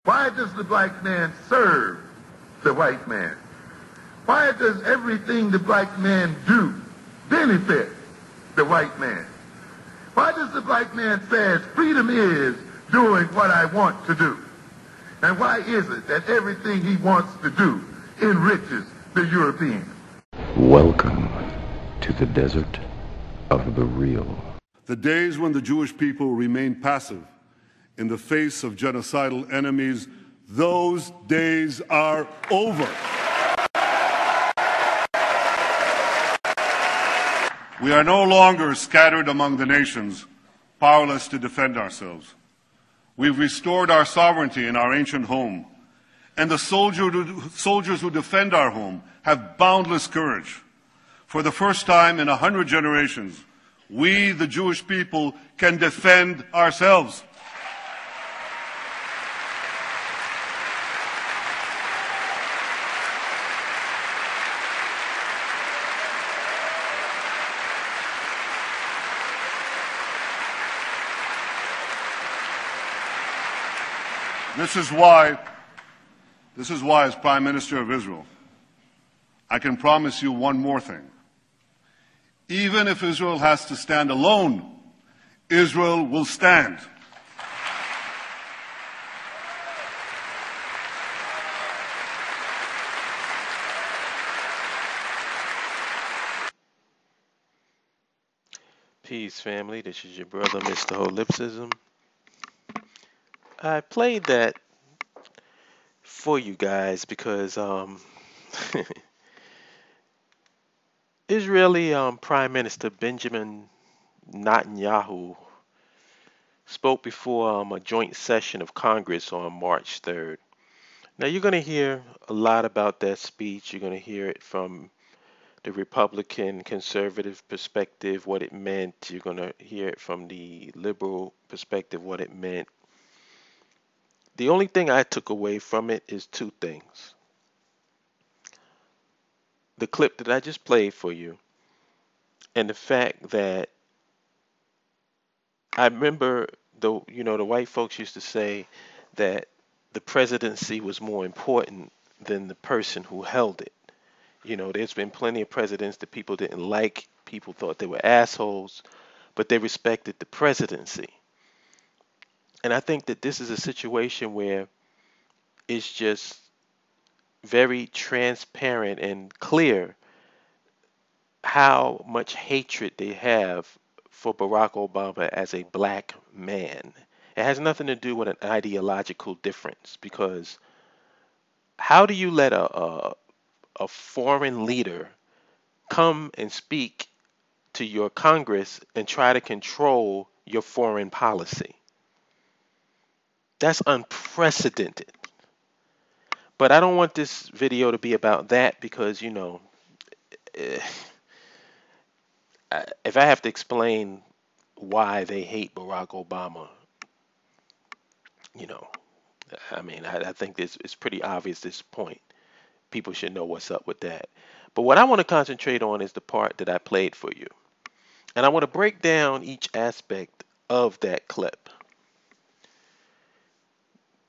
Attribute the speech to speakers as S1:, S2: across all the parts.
S1: Why does the black man serve the white man? Why does everything the black man do benefit the white man? Why does the black man say freedom is doing what I want to do? And why is it that everything he wants to do enriches the European?
S2: Welcome to the desert of the real.
S3: The days when the Jewish people remained passive in the face of genocidal enemies, those days are over. We are no longer scattered among the nations, powerless to defend ourselves. We've restored our sovereignty in our ancient home, and the soldiers who defend our home have boundless courage. For the first time in 100 generations, we, the Jewish people, can defend ourselves. This is why, as Prime Minister of Israel, I can promise you one more thing. Even if Israel has to stand alone, Israel will stand.
S4: Peace, family. This is your brother, Mr. Holipsism. I played that for you guys because Israeli Prime Minister Benjamin Netanyahu spoke before a joint session of Congress on March 3rd. Now, you're going to hear a lot about that speech. You're going to hear it from the Republican conservative perspective, what it meant. You're going to hear it from the liberal perspective, what it meant. The only thing I took away from it is two things. The clip that I just played for you, and the fact that I remember the white folks used to say that the presidency was more important than the person who held it. You know, there's been plenty of presidents that people didn't like, people thought they were assholes, but they respected the presidency. And I think that this is a situation where it's just very transparent and clear how much hatred they have for Barack Obama as a black man. It has nothing to do with an ideological difference, because how do you let a foreign leader come and speak to your Congress and try to control your foreign policy? That's unprecedented. But I don't want this video to be about that because, if I have to explain why they hate Barack Obama, I think it's pretty obvious at this point. People should know what's up with that. But what I want to concentrate on is the part that I played for you. And I want to break down each aspect of that clip.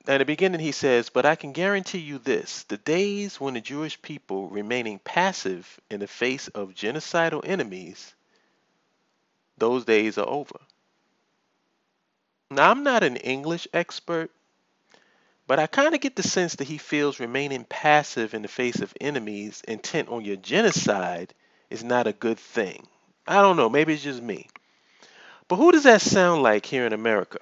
S4: At the beginning, he says, "But I can guarantee you this, the days when the Jewish people remaining passive in the face of genocidal enemies, those days are over." Now, I'm not an English expert, but I kind of get the sense that he feels remaining passive in the face of enemies intent on your genocide is not a good thing. I don't know, maybe it's just me. But who does that sound like here in America?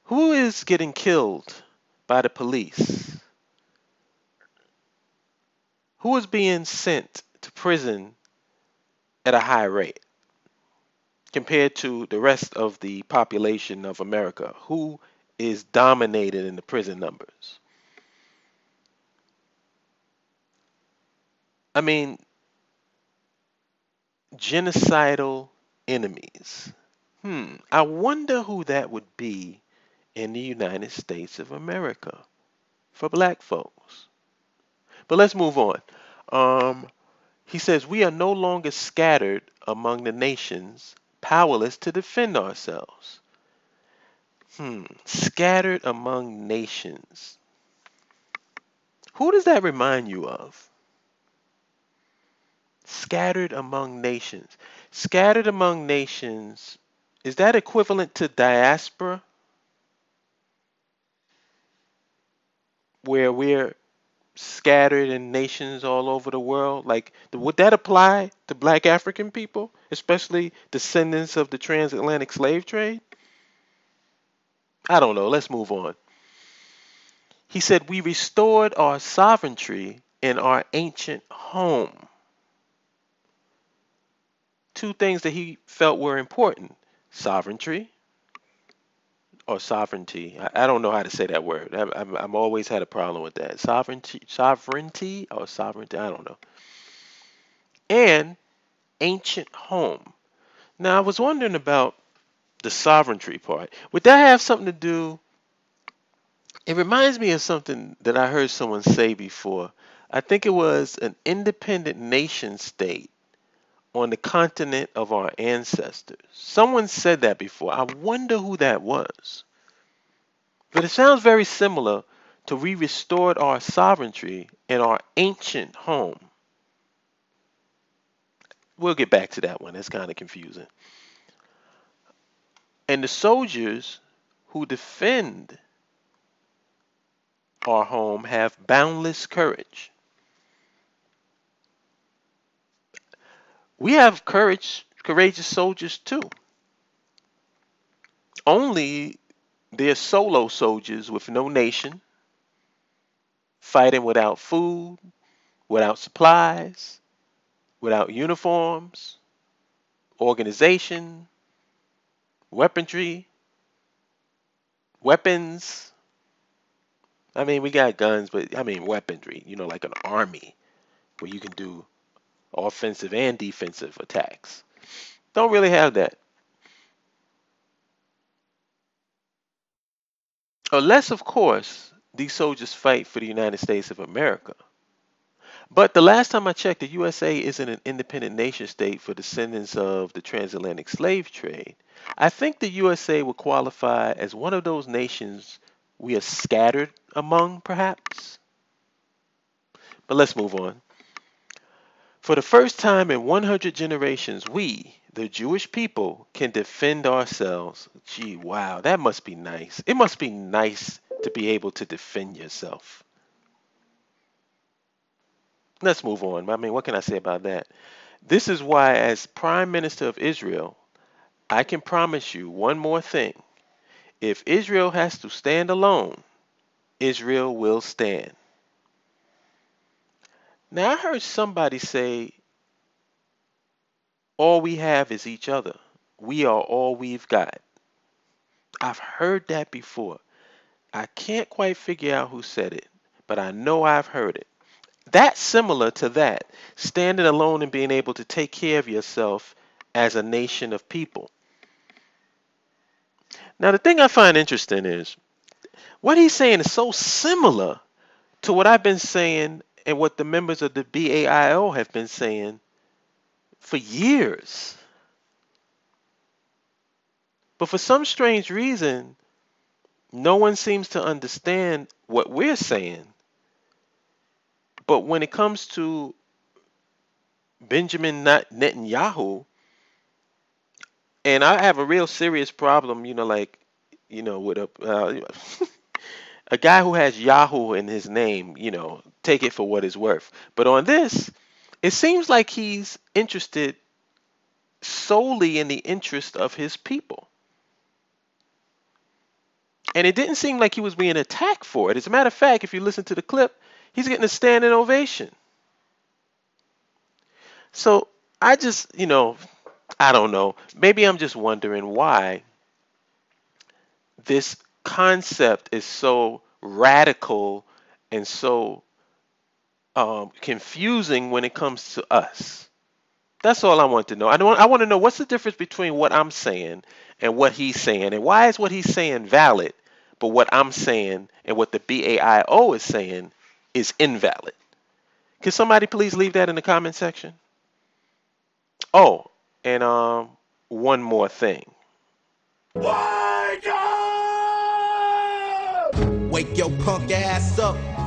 S4: Who is getting killed by the police? Who is being sent to prison at a high rate compared to the rest of the population of America? Who is dominated in the prison numbers? I mean, genocidal enemies. I wonder who that would be in the United States of America for black folks. But let's move on. He says, "We are no longer scattered among the nations, powerless to defend ourselves." Scattered among nations. Who does that remind you of? Scattered among nations. Scattered among nations, is that equivalent to diaspora, where we're scattered in nations all over the world? Like, would that apply to black African people, especially descendants of the transatlantic slave trade? I don't know. Let's move on. He said, we restored our sovereignty in our ancient home. Two things that he felt were important: sovereignty or sovereignty. I don't know how to say that word. I've always had a problem with that. Sovereignty or sovereignty. I don't know. And ancient home. Now, I was wondering about the sovereignty part. Would that have something to do? It reminds me of something that I heard someone say before. I think it was an independent nation state on the continent of our ancestors. Someone said that before. I wonder who that was. But it sounds very similar to we restored our sovereignty in our ancient home. We'll get back to that one. That's kind of confusing. And the soldiers who defend our home have boundless courage. We have courageous soldiers too. Only they're solo soldiers with no nation, fighting without food, without supplies, without uniforms, organization, weaponry, weapons. I mean, we got guns, but I mean weaponry, like an army where you can do offensive and defensive attacks. Don't really have that. Unless, of course, these soldiers fight for the United States of America. But the last time I checked, the USA isn't an independent nation state for descendants of the transatlantic slave trade. I think the USA would qualify as one of those nations we are scattered among, perhaps. But let's move on. For the first time in 100 generations, we, the Jewish people, can defend ourselves. Gee, wow, that must be nice. It must be nice to be able to defend yourself. Let's move on. I mean, what can I say about that? This is why, as Prime Minister of Israel, I can promise you one more thing. If Israel has to stand alone, Israel will stand. Now, I heard somebody say, all we have is each other. We are all we've got. I've heard that before. I can't quite figure out who said it, but I know I've heard it. That's similar to that, standing alone and being able to take care of yourself as a nation of people. Now, the thing I find interesting is what he's saying is so similar to what I've been saying and what the members of the B.A.I.O have been saying for years. But for some strange reason, no one seems to understand what we're saying. But when it comes to Benjamin Netanyahu, and I have a real serious problem, with a guy who has Yahoo in his name, take it for what it's worth. But on this, it seems like he's interested solely in the interest of his people. And it didn't seem like he was being attacked for it. As a matter of fact, if you listen to the clip, he's getting a standing ovation. So I just, I don't know. Maybe I'm just wondering why this concept is so radical and so confusing when it comes to us. That's all I want to know. I want to know what's the difference between what I'm saying and what he's saying, and why is what he's saying valid, but what I'm saying and what the BAIO is saying is invalid. Can somebody please leave that in the comment section? Oh, and one more thing. Wake up!
S5: wake your punk ass up.